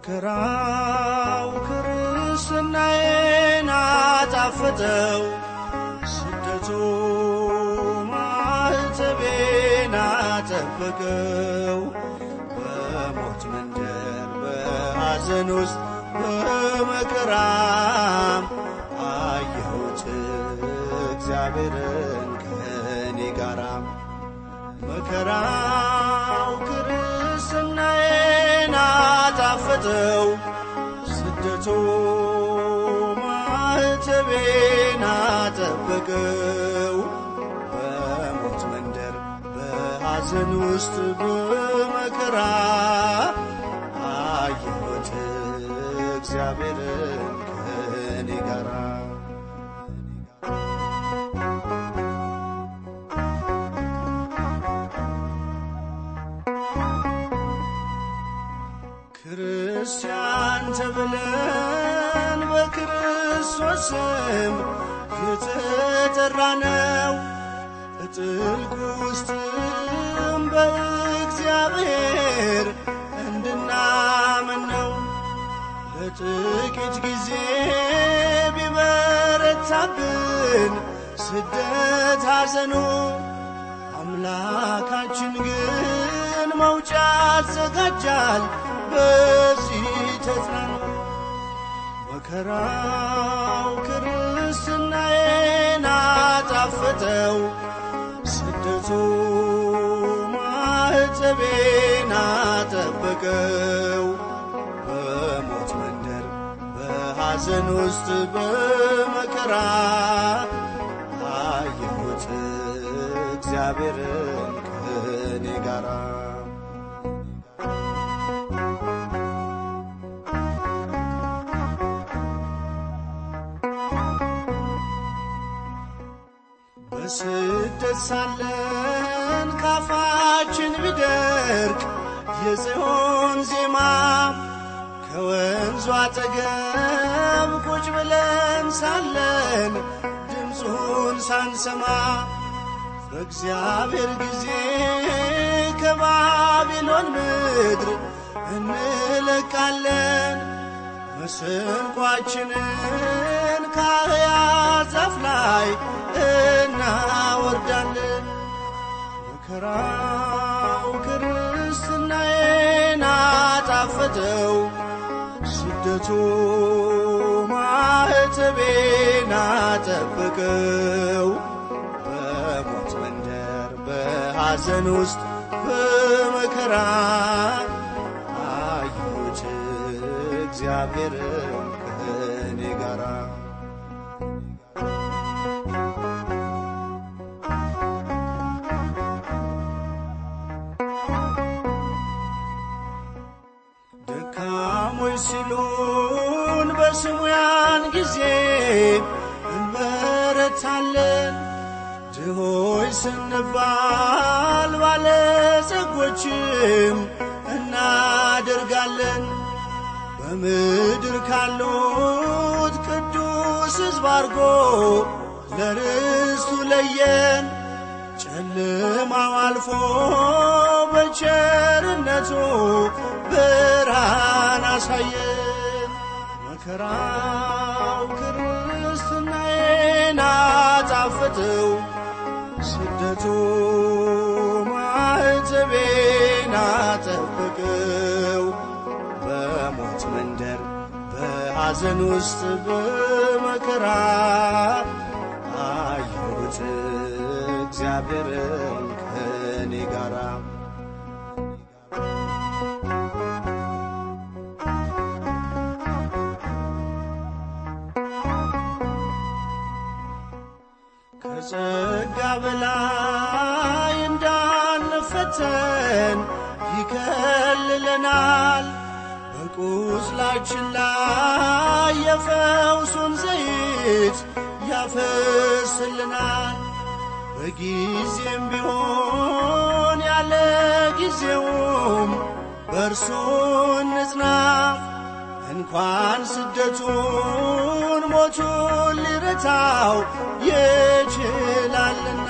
መከራው ክርስትናዬን አጣፈጠው ስደቱ ማዕተቤን አጠበቀው በሞት መንደር በሐዘን ውስጥ በመከራም አየሁት እግዚአብሔርን ከኔ ጋራ መከራው ክርስትናዬን አጣፈጠው ስደቱ ማዕተቤን አጠበቀው በሞት መንደር በሐዘን ውስጥ በመከራ አየሁት እግዚአብሔርን ከኔ ጋራ ክርስቲያን ተብለን በክርስቶስ ስም የተጠራነው በጥልቁ ውስጥም በእግዚአብሔር እንድናምን ነው። ለጥቂት ጊዜ ቢበረታብን ስደት ሐዘኑ አምላካችን ግን መውጫ አዘጋጃል በዚህ ተጽናኑ። መከራው ክርስትናዬን አጣፈጠው ስደቱ ማዕተቤን አጠበቀው በሞት መንደር በሐዘን ውስጥ በመከራ አየሁት እግዚአብሔርን ከኔ ጋራ በስደት ሳለን ካፋችን ቢደርቅ የጽዮን ዜማ ከወንዙ አጠገብ ቁጭ ብለን ሳለን ድምፁን ሳንሰማ በእግዚአብሔር ጊዜ ከባቢሎን ምድር እንለቃለን መሰንቋችንን ከሕያው ዛፍ ላይ እናወርዳለን። መከራው ክርስትናዬን አጣፈጠው ስደቱ ማዕተቤን አጠበቀው በሞት መንደር በሐዘን ውስጥ በመከራ አየሁት እግዚአብሔርን ከኔ ጋራ ደካሞች ሲሉን በስሙ ያን ጊዜ እንበረታለን ድሆች ስንባል ባለጸጎችም እናደርጋለን በምድር ካሉት ቅዱስ ሕዝብ አድርጎ ለርስቱ ለየን ጨለማው አልፎ በቸርነቱ ብርሃን አሳየን መከራው ክርስትናዬን አጣፈጠው ስደቱ ማዕተቤን አጠበቀው በሞት መንደር በሐዘን ውስጥ በመከራ አየሁት እግዚአብሔርን ከኔ ጋራ ከጸጋ በላይ እንዳንፈተን ይከልለናል በቁስላችን ላይ የፈውሱን ዘይት ያፈስልናል በጊዜም ቢሆን ያለ ጊዜውም በእርሱ እንጽና እንኳን ስደቱን ሞቱን ሊረታው ይችላልና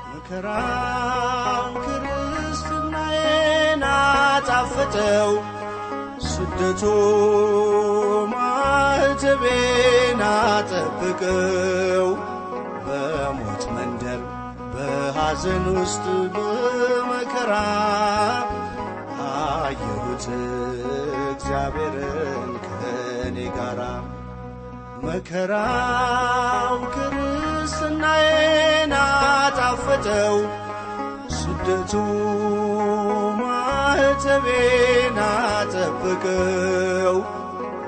መከራው ክርስትናዬን አጣፈጠው ስደቱ ማዕተቤን አጠብቀው በሞት መንደር በሐዘን ውስጥ በመከራ አየሁት እግዚአብሔርን ከኔ ጋራ። መከራው ክርስትናዬን አጣፈጠው ስደቱ ማዕተቤን አጠብቀው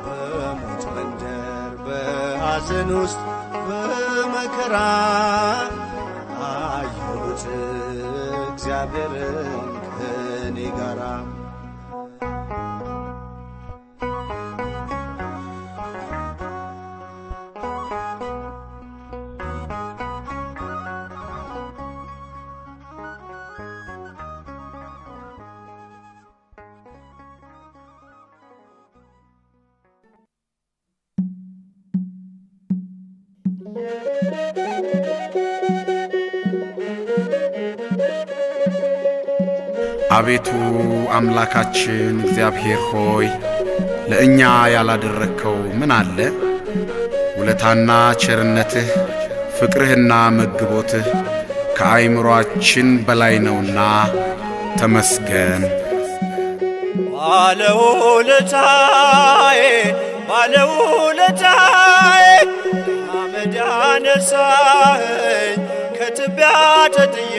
በሞት መንደር በሐዘን ውስጥ በመከራ አየሁት እግዚአብሔርን ከኔ ጋራ። አቤቱ አምላካችን እግዚአብሔር ሆይ ለእኛ ያላደረግከው ምን አለ? ውለታና ቸርነትህ ፍቅርህና መግቦትህ ከአይምሮአችን በላይ ነውና ተመስገን። ባለውለታዬ ባለውለታዬ አመድ ያነሳኸኝ ከትቢያ ተጥዬ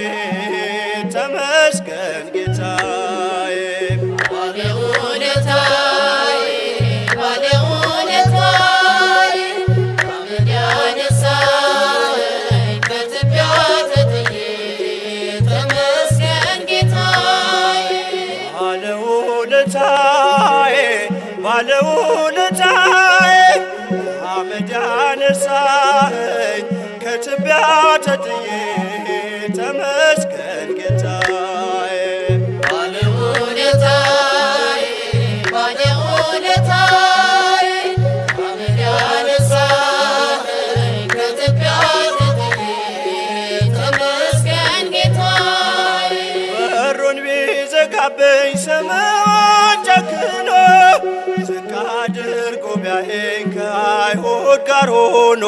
ተመስገን ጌታዬ። ባለውለታዬ ባለውለታዬ አመድ ያነሳኸኝ ከትቢያ ተጥዬ ተመስገን ጌታዬ። ባለውለታዬ ባለውለታዬ አመድ ያነሳኸኝ ከትቢያ ተጥዬ ተመስገን ጌታዬ። ባለውለታዬ ባለውለታዬ አመድ ያነሳኸኝ ከትቢያ ተጥዬ ተመስገን ጌታዬ። በሩን ቢዘጋብኝ ሰማዩን ጨክኖ ዝቅ አድርጎ ቢያየኝ ከአይሁድ ጋር ሆኖ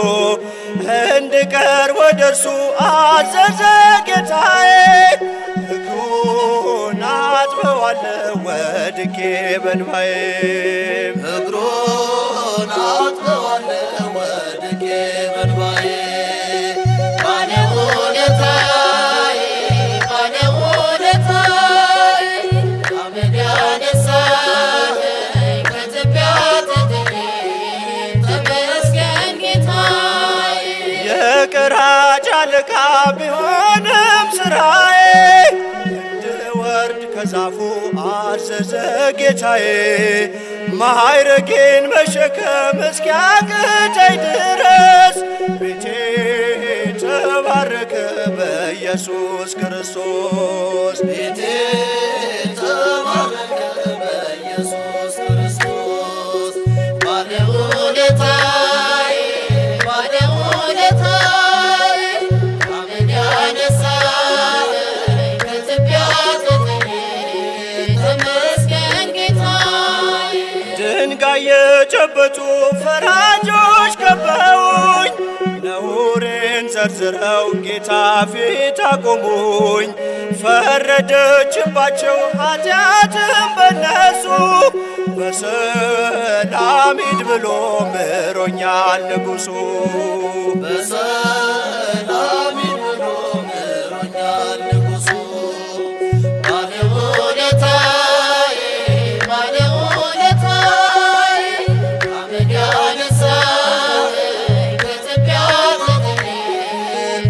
እንድቀርብ ወደ እርሱ አዘዘ ጌታዬ። እግሩን አጥበዋለሁ ወድቄ በእንባዬ እግሩን አጥበዋለሁ ወድቄ በእንባዬ። ባለውለታዬ ባለውለታዬ አመድ ያነሳኸኝ ከትቢያ ተጥዬ ተመስገን ጌታዬ። የቀራጭ አለቃ ቢሆንም ሥራዬ እንድወርድ ከዛፉ አዘዘ ጌታዬ። ማዕረጌን መሸከም እስኪያቅተኝ ድረስ ቤቴ ተባረከ በኢየሱስ ክርስቶስ። ቤቴ ተባረከ በኢየሱስ ክርስቶስ። ባለውለታዬ ባለውለታዬ አመድ ያነሳኸኝ ከትቢያ ተጥዬ ተመስገን ጌታዬ። ድንጋይ የጨበጡ ፈራጆች ከበውኝ ነውሬን ዘርዝረው ጌታ ፊት አቆሙኝ። ፈረደችባቸው ኃጢአትም በነሱ በሰላም ሂድ ብሎ ምሮኛል ንጉሡ። በሰላም ሂድ ብሎ ምሮኛል ንጉሡ። ባለውለታዬ ባለውለታዬ አመድ ያነሳኸኝ ከትቢያ ተጥዬ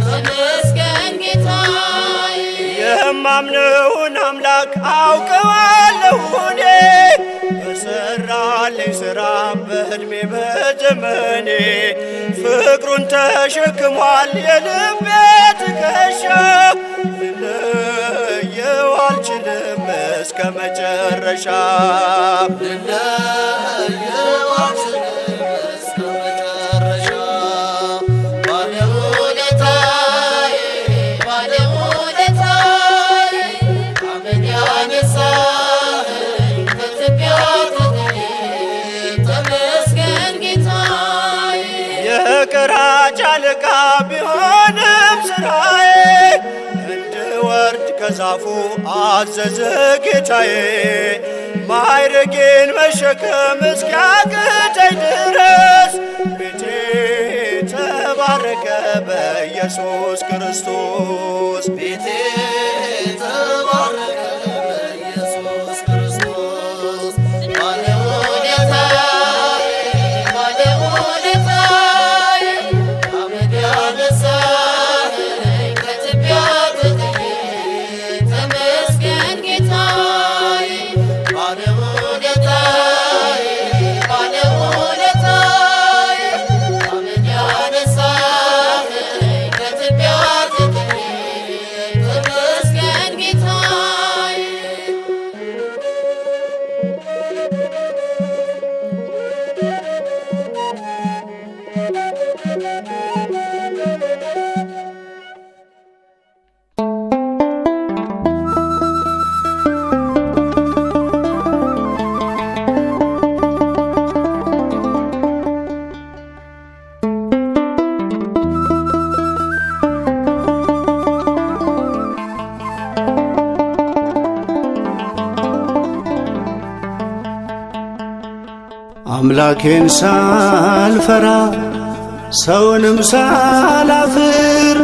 ተመስገን ጌታዬ። የማምነውን አምላክ አውቀዋለሁ እኔ በሠራልኝ ሥራ በዕድሜ በዘመኔ ፍቅሩን ተሸክሟል የልቤ ትከሻ። ልለየው አልችልም እስከ መጨረሻ ልለየው አልችልም እስከ መጨረሻ። ባለውለታዬ ባለውለታዬ አመድ ያነሳኸኝ ከትቢያ ተጥዬ በዛፉ አዘዘ ጌታዬ ማዕረጌን መሸከም እስኪያቅተኝ ድረስ ቤቴ ተባረከ በኢየሱስ ክርስቶስ ቤቴ ተባረከ በኢየሱስ ክርስቶስ ባለውለታዬ ባለውለታዬ አመድ ያነሳኸኝ ከትቢያ ተጥዬ ተመስገን ጌታዬ ባለውለታዬ ባለውለታዬ አመድ ያነሳኸኝ ከትቢያ ተጥዬ ተመስገን ጌታዬ አምላኬን ሳልፈራ ሰውንም ሳላፍር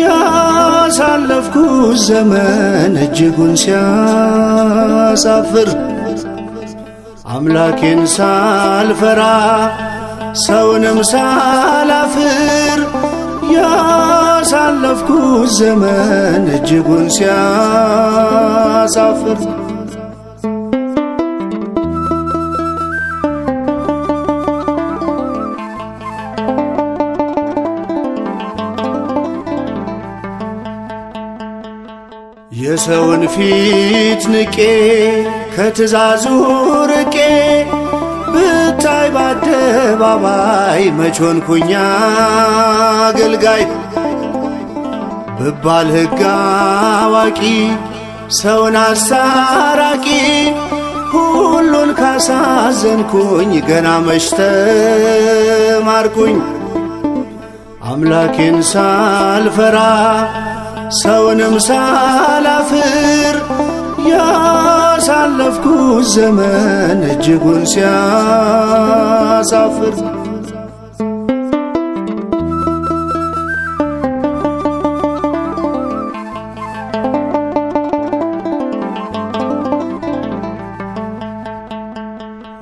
ያሳለፍኩት ዘመን እጅጉን ሲያሳፍር አምላኬን ሳልፈራ ሰውንም ሳላፍር ያሳለፍኩት ዘመን እጅጉን ሲያሳፍር የሰውን ፊት ንቄ ከትእዛዙ ርቄ ብታይ በአደባባይ መች ሆንኩኝ አገልጋይ ብባል ሕግ አዋቂ ሰውን አስታራቂ ሁሉን ካሳዘንኩኝ ገና መች ተማርኩኝ አምላኬን ሳልፈራ ሰውንም ሳላፍር ያሳለፍኩት ዘመን እጅጉን ሲያሳፍር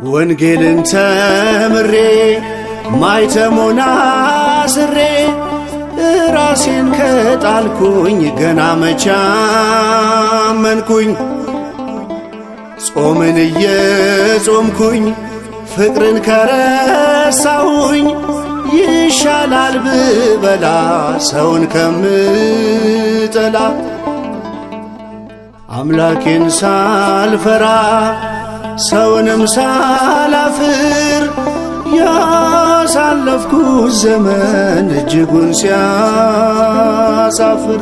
ወንጌልን ተምሬ ማይተሞና ስሬ ራሴን ከጣልኩኝ ገና መቻመንኩኝ ጾምን እየጾምኩኝ ፍቅርን ከረሳሁኝ ይሻላል ብበላ ሰውን ከምጠላ አምላኬን ሳልፈራ ሰውንም ሳላፍር ያሳለፍኩት ዘመን እጅጉን ሲያሳፍር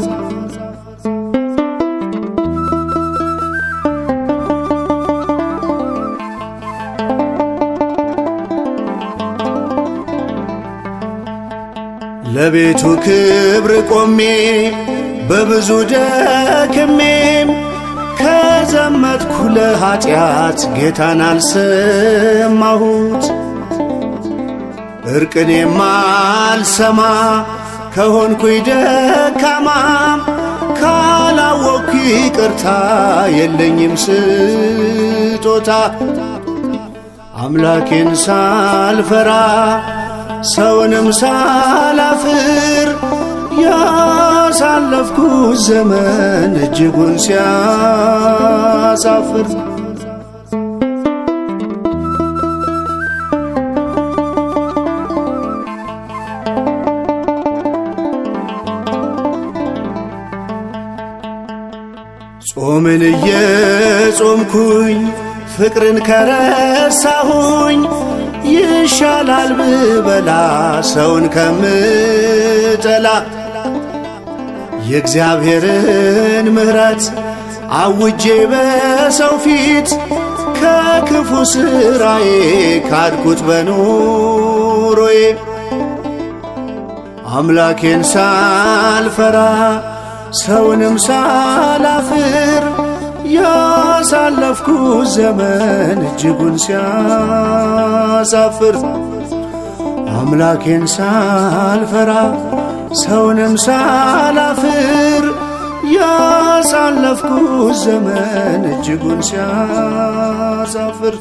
ለቤቱ ክብር ቆሜ በብዙ ደክሜም ከዘመትኩ ለኀጢአት ጌታን አልሰማሁት እርቅን የማልሰማ ከሆንኩኝ ደካማ ካላወቅኩ ይቅርታ የለኝም ስጦታ አምላኬን ሳልፈራ ሰውንም ሳላፍር ያሳለፍኩት ዘመን እጅጉን ሲያሳፍር ጾምን እየጾምኩኝ ፍቅርን ከረሳሁኝ ይሻላል ብበላ ሰውን ከምጠላ የእግዚአብሔርን ምሕረት አውጄ በሰው ፊት ከክፉ ሥራዬ ካድኩት በኑሮዬ አምላኬን ሳልፈራ ሰውንም ሳላፍር ያሳለፍኩት ዘመን እጅጉን ሲያሳፍር አምላኬን ሳልፈራ ሰውንም ሳላፍር ያሳለፍኩት ዘመን እጅጉን ሲያሳፍር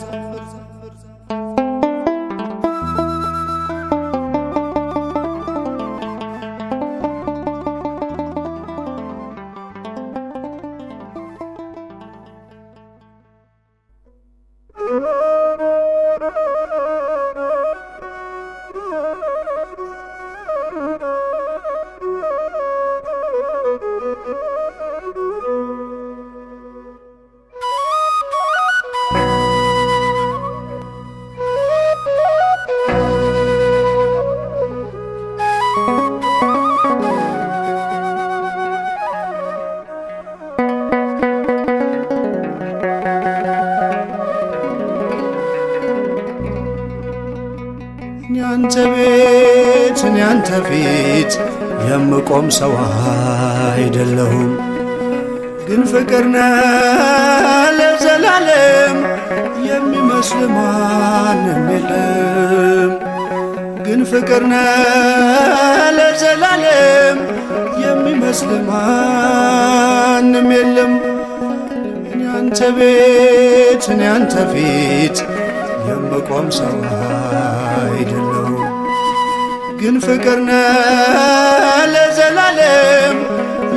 ያንተ ቤት እኔ ያንተ ፊት የምቆም ሰው አይደለሁም፣ ግን ፍቅር ነህ ለዘላለም የሚመስል ማንም የለም። ግን ፍቅር ነህ ለዘላለም የሚመስል ማንም የለም። እኔ ያንተ ቤት እኔ ያንተ ፊት የምቆም ሰው አይደለሁም፣ ግን ፍቅር ነህ ለዘላለም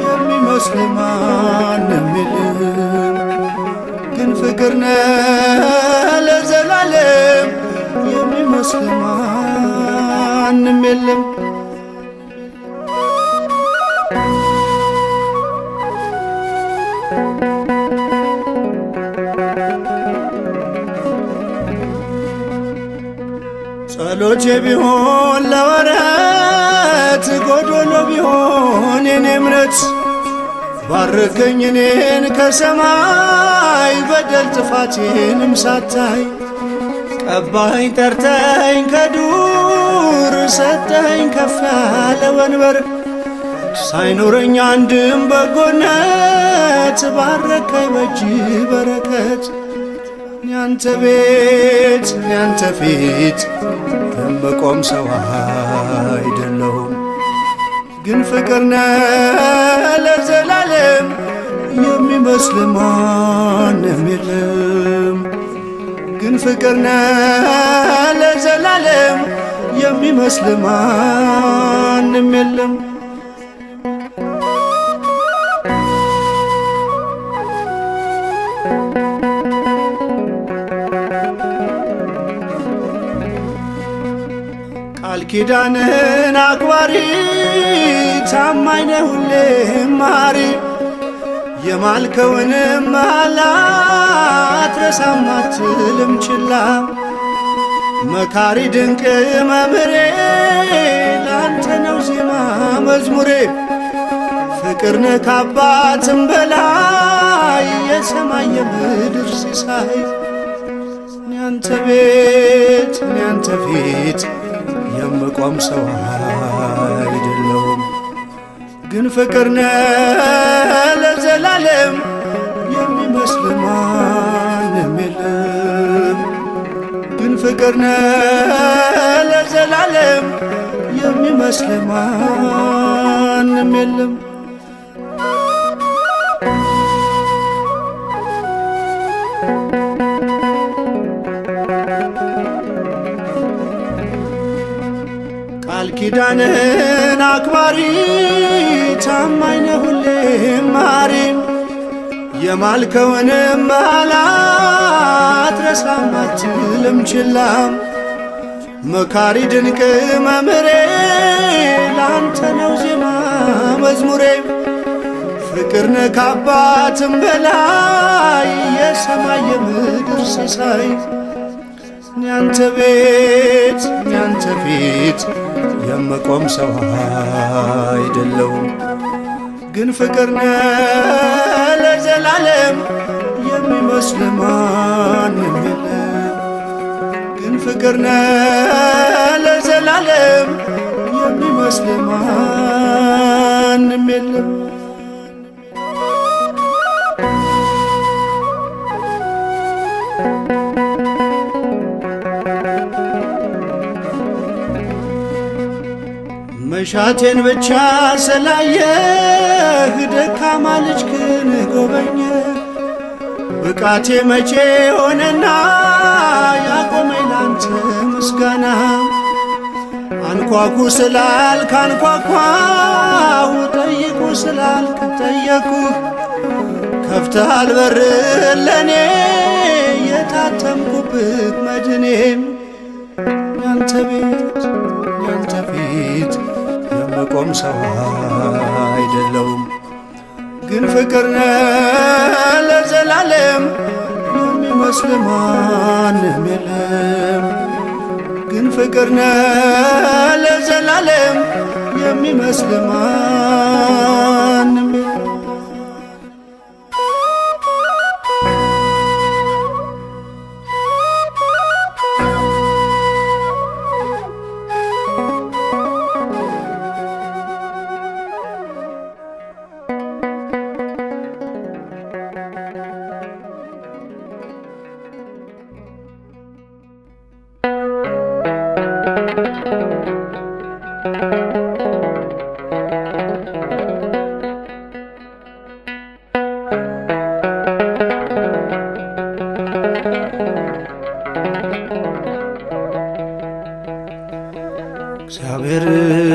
የሚመስል ማንም የለም። ግን ፍቅር ነህ ለዘላለም የሚመስል ማንም የለም። ጸሎቴ ቢሆን ለወረት ጎዶሎ ቢሆን የኔ እምነት ባርከኝ እኔን ከሰማይ በደል ጥፋቴንም ሳታይ ቀባኝ ጠርተኝ ከዱር ሰጠኝ ከፍ ያለ ወንበር ሳይኖረኝ አንድም በጎነት ባረከኝ በእጅ በረከት። ያንተ ቤት ያንተ ፊት የምቆም ሰው አይደለሁም፣ ግን ፍቅር ነህ ለዘላለም የሚመስል ማንም የለም። ግን ፍቅር ነህ ለዘላለም የሚመስል ማንም የለም። ቃል ኪዳንህን አክባሪ ታማኝ ነህ ሁሌም መሐሪ የማልከውንም መሐላ አትረሳም አትልም ችላ። መካሪ ድንቅ መምህሬ ላንተ ነው ዜማ መዝሙሬ ፍቅር ነህ ከአባትም በላይ የሰማይ የምድር ሲሳይ። ያንተ ቤት ያንተ ፊት የምቆም ሰው አይደለሁም፣ ግን ፍቅር ነህ ለዘላለም የሚመስል ማንም የለም። ግን ፍቅር ነህ ለዘላለም የሚመስል ማንም የለም። ቃል ኪዳንህን አክባሪ ታማኝ ነህ ሁሌም መሐሪ የማልከውንም መሐላ አትረሳም አትልም ችላ። መካሪ ድንቅ መምህሬ ላንተ ነው ዜማ መዝሙሬ ፍቅር ነህ ከአባትም በላይ የሰማይ የምድር ሲሳይ። ያንተ ቤት ያንተ ፊት የምቆም ሰው አይደለሁም፣ ግን ፍቅር ነህ ለዘላለም የሚመስል ማንም የለም። ግን ፍቅር ነህ ለዘላለም የሚመስል ማንም የለም። መሻቴን ብቻ ስላየህ ደካማ ልጅክን ጎበኘ። ብቃቴ መቼ ሆነና ያቆመኝ ላንተ ምስጋና። አንኳኩ ስላልክ አንኳኳሁ፣ ጠይቁ ስላልክ ጠየቅኩህ። ከፍተሃል በር ለኔ የታተምኩብህ መድኔም። ያንተ ቤት ያንተ ፊት የምቆም ሰው አይደለውም፣ ግን ፍቅር ነህ ለዘላለም የሚመስል ማንም የለም። ግን ፍቅር ነህ ለዘላለም የሚመስል ማንም የለም።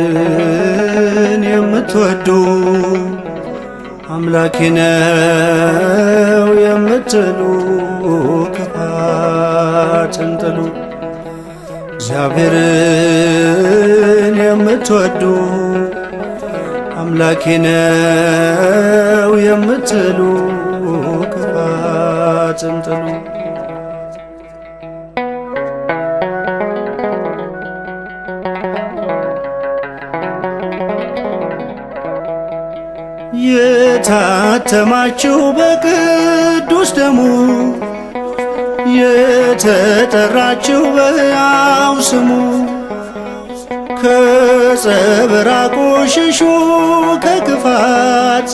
እግዚአብሔርን የምትወዱ አምላኬ ነው የምትሉ ክፋትን ጥሉ። እግዚአብሔርን የምትወዱ አምላኬ ነው የምትሉ ክፋትን ጥሉ። የታተማችሁ በቅዱስ ደሙ የተጠራችሁ በሕያው ስሙ። ከጸብራቁ ሽሹ ከክፋት፣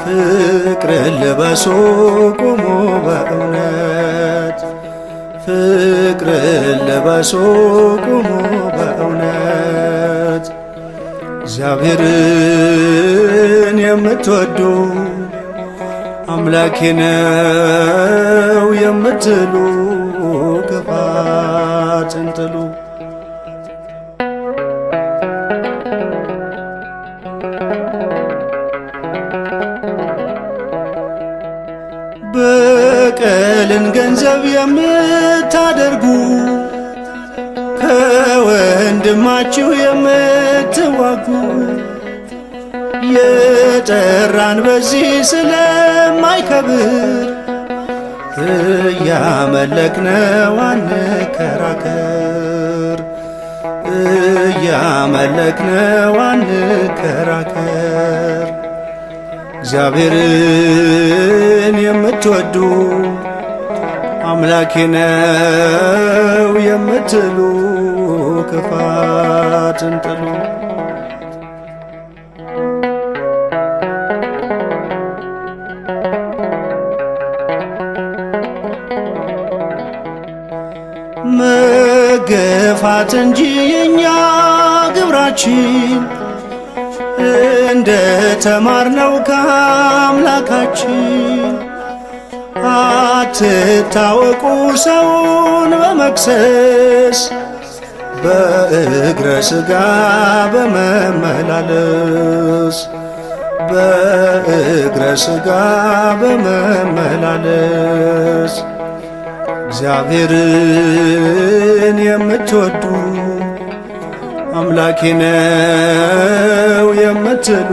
ፍቅርን ልበሱ ቁሙ በእውነት። ፍቅርን ልበሱ ቁሙ በእውነት። እግዚአብሔርን የምትወዱ አምላኬ ነው የምትሉ ክፋትን ጥሉ። በቀልን ገንዘብ የምታደርጉ ከወንድማችሁ የምትዋጉ የጠራን በዚህ ስለማይከብር እያመለክነው አንከራከር። እያመለክነው አንከራከር። እግዚአብሔርን የምትወዱ አምላኬ ነው የምትሉ ክፋትን ጥሉ። መገፋት እንጂ የኛ ግብራችን እንደ ተማርነው ከአምላካችን። አትታወቁ ሰውን በመክሰስ በእግረ ሥጋ በመመላለስ። በእግረ ሥጋ በመመላለስ። እግዚአብሔርን የምትወዱ አምላኬ ነው የምትሉ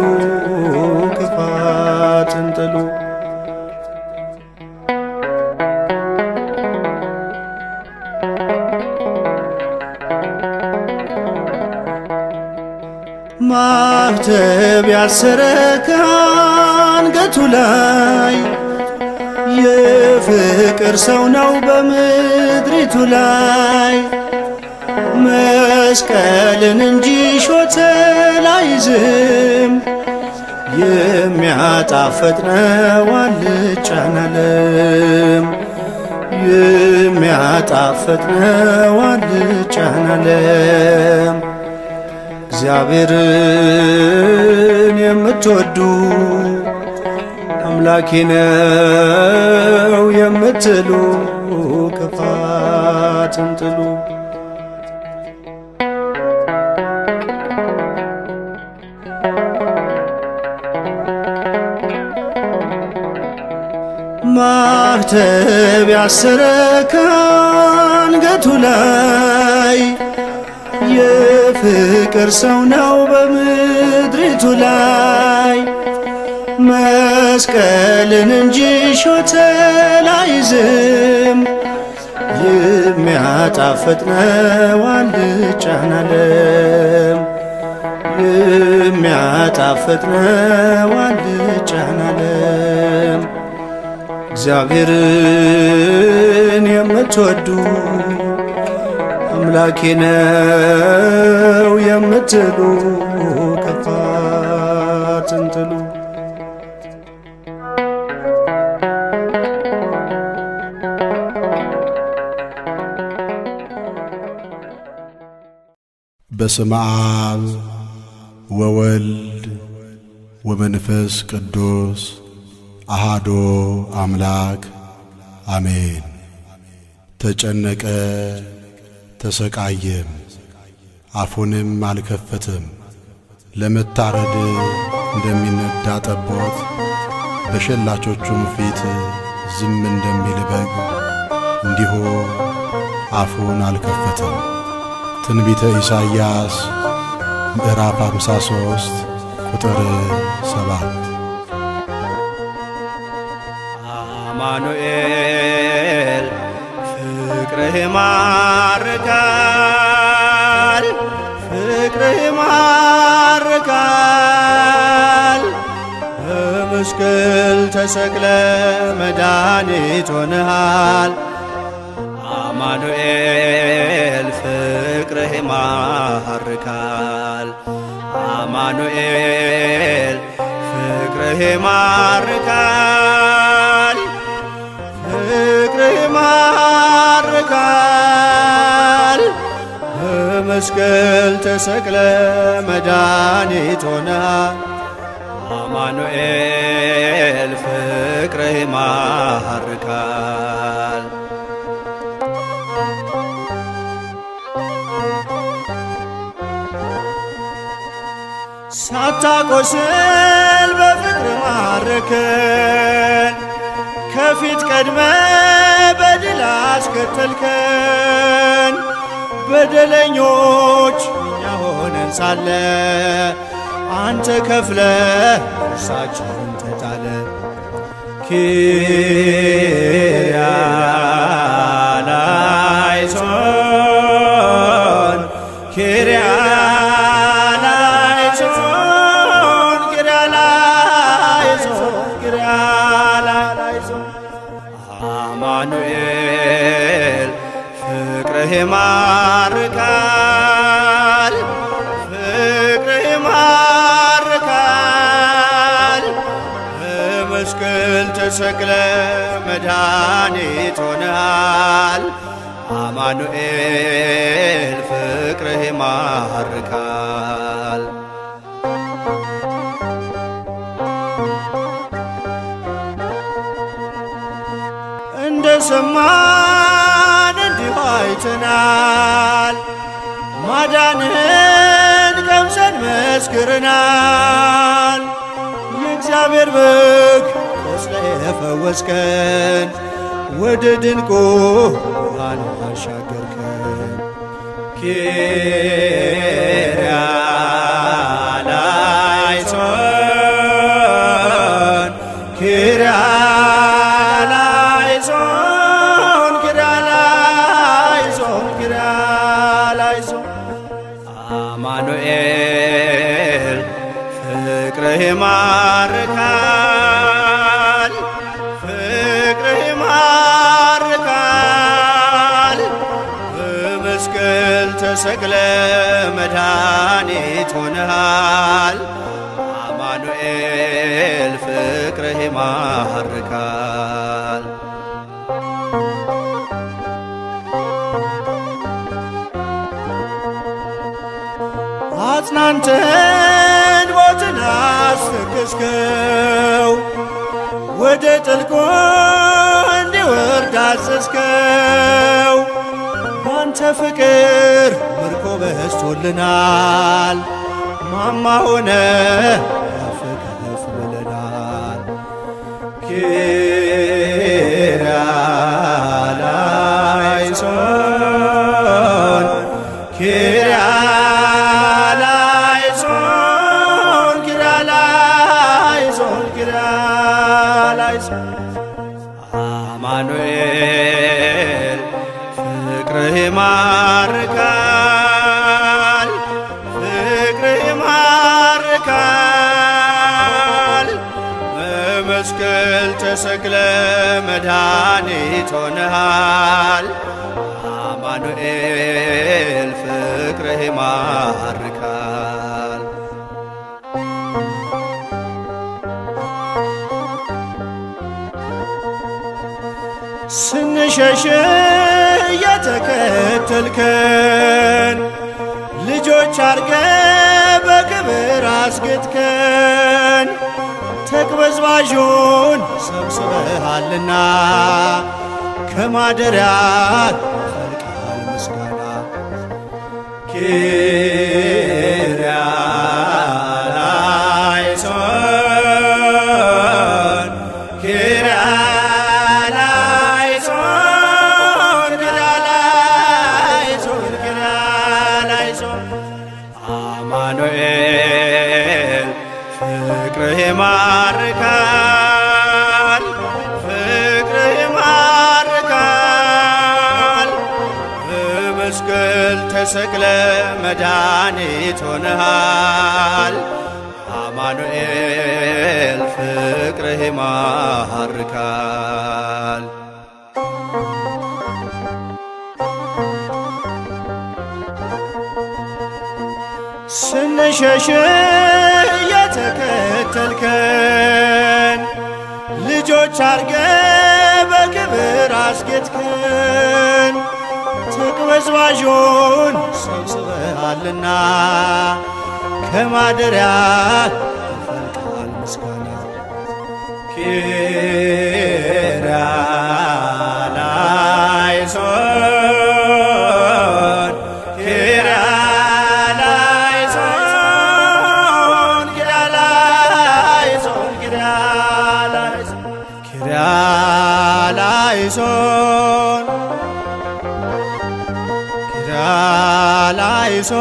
ክፋትን ጥሉ። ማኅተብ ያሰረ ከአንገቱ ላይ የፍቅር ሰው ነው በምድሪቱ ላይ። መስቀልን እንጂ ሾተል አይዝም፣ የሚያጣፍጥ ነው አልጫን ዓለም። የሚያጣፍጥ ነው አልጫን ዓለም። እግዚአብሔርን የምትወዱ አምላኬ ነው የምትሉ ክፋትን ጥሉ። ማኅተብ ያሰረ ከአንገቱ ላይ የፍቅር ሰው ነው በምድሪቱ ላይ። መስቀልን እንጂ ሾተል አይዝም፣ የሚያጣፍጥ ነው አልጫን ዓለም። የሚያጣፍጥ ነው አልጫን ዓለም። እግዚአብሔርን የምትወዱ አምላኬ ነው የምትሉ ክፋትን ጥሉ። በስመ አብ ወወልድ ወመንፈስ ቅዱስ አሃዶ አምላክ አሜን። ተጨነቀ ተሰቃየም፣ አፉንም አልከፈተም። ለመታረድ እንደሚነዳ ጠቦት፣ በሸላቾቹም ፊት ዝም እንደሚል በግ እንዲሁ አፉን አልከፈተም። ትንቢተ ኢሳይያስ ምዕራፍ 53 ቁጥር 7። አማኑኤል ፍቅርህ ይማርካል፣ ፍቅርህ ይማርካል። በመስቀል ተሰቅለ መድኃኒት ሆነሃል። አማኑኤል ፍቅርህ ይማርካል፣ አማኑኤል ፍቅርህ ይማርካል፣ ፍቅርህ ይማርካል። በመስቀል ተሰቅለ መድኃኒት ሆነሃል። አማኑኤል ፍቅርህ ይማርካል። ሳታቆስል በፍቅር ማረከን፣ ከፊት ቀድመ በድል አስከተልከን። በደለኞች እኛ ሆነን ሳለ አንተ ከፍለ እርሳችንን ተጣለ። ኪርያላይሶን ኪርያላይሶን ኪርያላይሶን ኪርያላይሶን። አማኑኤል ፍቅርህ ይማርካል፣ ፍቅርህ ይማርካል። በመስቀል ተሰቅለ መድኃኒት ሆነሃል። አማኑኤል ፍቅርህ ይማርካል። እንደ ሰማን እንዲሁ አይተናል፣ ማዳንህን ቀምሰን መስክረናል። የእግዚአብሔር በግ ቆስለ የፈወስከን፣ ወደ ድንቁ ብርሃን አሻገርከን። ኪርያላይሶን ኪርያላይሶን ኪርያላይሶን ኪርያላይሶን። አማኑኤል ፍቅርህ ይማርካል፣ ፍቅርህ ይማርካል። በመስቀል ተሰቅለ መድኃኒት ሆነሃል። አማኑኤል ፍቅርህ ይማርካል። አጽናንተን ሞትን አስፈከስከው ወደ ጥልቁ እንዲወርድ አዘዝከው። ባንተ ፍቅር ምርኮ በዝቶልናል ማማ ሆነ ከፍ ከፍ ብለናል። ኪርያላይሶን ኪርያላይሶን ኪርያላይሶን ኪርያላይሶን አማኑኤል ፍቅርህ ይማርካል ፍቅርህ ይማርካል። በመስቀል ተሰቅለ መድኃኒት ሆነሃል። አማኑኤል ፍቅርህ ይማርካል። ስንሸሽ እየተከተልከን ልጆች አርገ በክብር አስጌጥከን። ተቅበዝባዡን ሰብስበሃልና ከማደሪያ ፈልቃል ምስጋና። ኪርያላይሶን ኪርያላይሶን ኪርያላይሶን ኪርያላይሶን አማኑኤል ፍቅርህ ይማርካል ፍቅርህ ይማርካል። በመስቀል ተሰቅለ መድኃኒት ሆነሃል። አማኑኤል ፍቅርህ ይማርካል። ስንሸሽ እየተከተልከን ልጆች አርገ በክብር አስጌጥከን። ተቅበዝባዡን ሰብስበሃልና ከማደሪያ ይፈልቃል ምስጋና። ኪርያላይሶን ኪርያላይሶን ኪርያላይሶን ኪርያላይሶን ኪርያላይሶን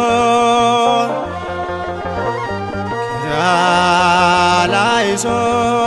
ኪርያላይሶን ኪርያላይሶን